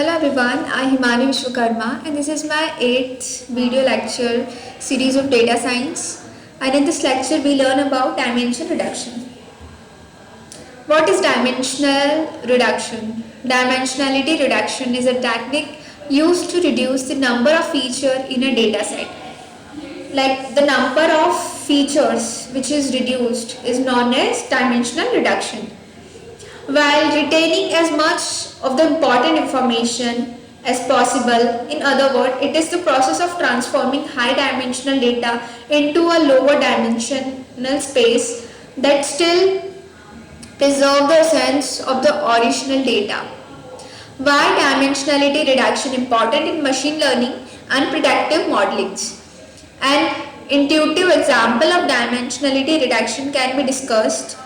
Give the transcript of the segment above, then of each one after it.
Hello everyone, I am Himani Vishwakarma and this is my 8th video lecture series of data science, and in this lecture we learn about dimension reduction. What is dimensional reduction? Dimensionality reduction is a technique used to reduce the number of features in a data set. Like the number of features which is reduced is known as dimensional reduction, while retaining as much of the important information as possible. In other words, it is the process of transforming high dimensional data into a lower dimensional space that still preserve the essence of the original data. Why dimensionality reduction important in machine learning and predictive modeling? An intuitive example of dimensionality reduction can be discussed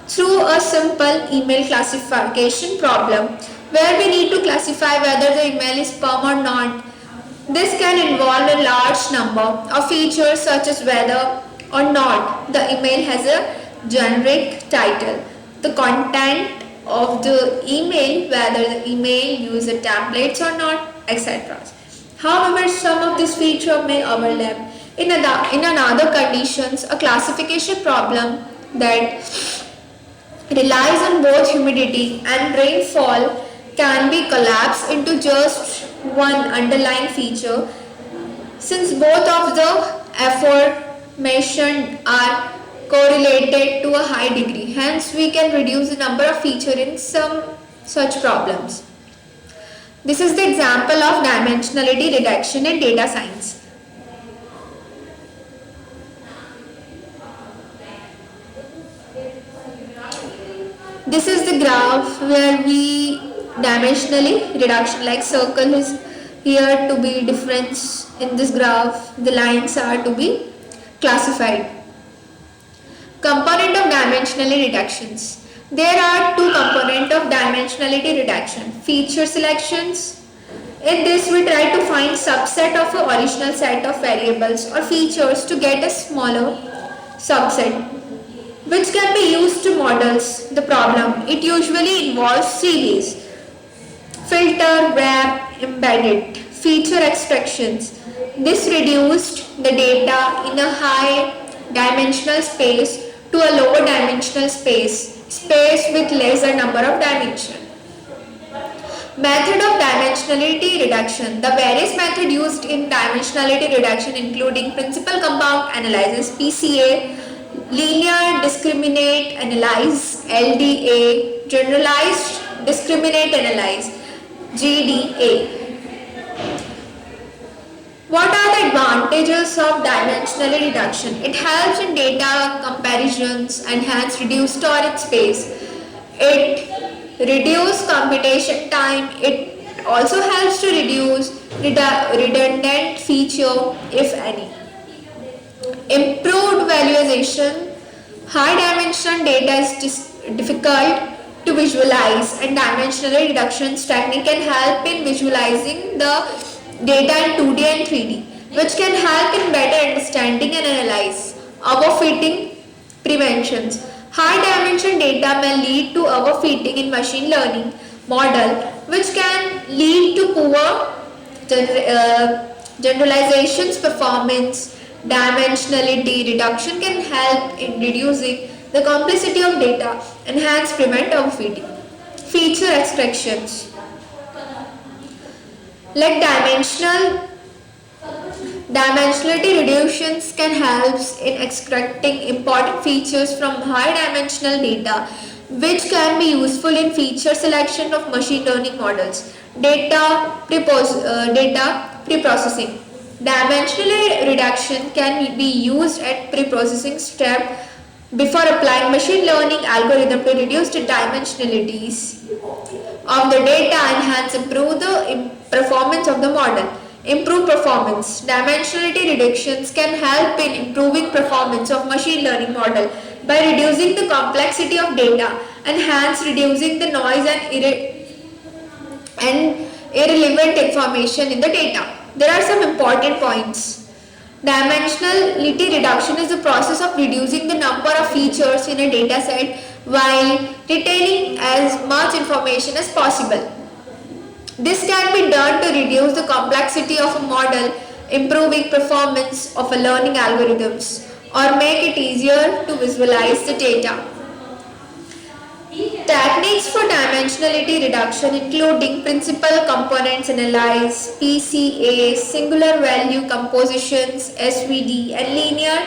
through a simple email classification problem where we need to classify whether the email is spam or not. This can involve a large number of features such as whether or not the email has a generic title, the content of the email, whether the email uses templates or not, etc. However, some of these features may overlap. In another conditions, a classification problem that relies on both humidity and rainfall can be collapsed into just one underlying feature. Since both of the aforementioned are correlated to a high degree, hence we can reduce the number of features in some such problems. This is the example of dimensionality reduction in data science. This is the graph where we dimensionally reduction, like circle is here to be difference in this graph, the lines are to be classified. Component of dimensionally reductions. There are two components of dimensionality reduction: feature selections. In this we try to find subset of an original set of variables or features to get a smaller subset, which can be used to models the problem. It usually involves three ways: filter, wrap, embedded. Feature extractions. This reduced the data in a high dimensional space to a lower dimensional space with lesser number of dimensions. Method of dimensionality reduction. The various methods used in dimensionality reduction including principal compound analysis (PCA), linear discriminant analysis (LDA), generalized discriminant analysis (GDA). What are the advantages of dimensional reduction? It helps in data comparisons and hence reduce storage space. It reduces computation time. It also helps to reduce redundant feature, if any. Improved visualization. High dimension data is difficult to visualize, and dimensional reductions technique can help in visualizing the data in 2D and 3D, which can help in better understanding and analyze. Overfitting preventions. High dimension data may lead to overfitting in machine learning model, which can lead to poor generalizations performance. Dimensionality reduction can help in reducing the complexity of data and hence prevent overfitting. Feature extractions. Like dimensionality reductions can help in extracting important features from high dimensional data, which can be useful in feature selection of machine learning models. Data preprocessing. Dimensional reduction can be used at preprocessing step before applying machine learning algorithm to reduce the dimensionalities of the data and hence improve the performance of the model. Improve performance. Dimensionality reductions can help in improving performance of machine learning model by reducing the complexity of data and hence reducing the noise and irrelevant information in the data. There are some important points. Dimensionality reduction is the process of reducing the number of features in a data set while retaining as much information as possible. This can be done to reduce the complexity of a model, improving performance of a learning algorithms, or make it easier to visualize the data. Techniques for dimensionality reduction including principal components analysis, PCA, singular value compositions, SVD, and linear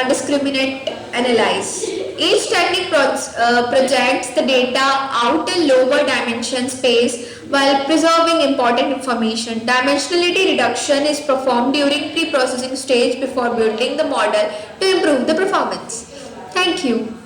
discriminant analysis. Each technique projects the data out in lower dimension space while preserving important information. Dimensionality reduction is performed during pre-processing stage before building the model to improve the performance. Thank you.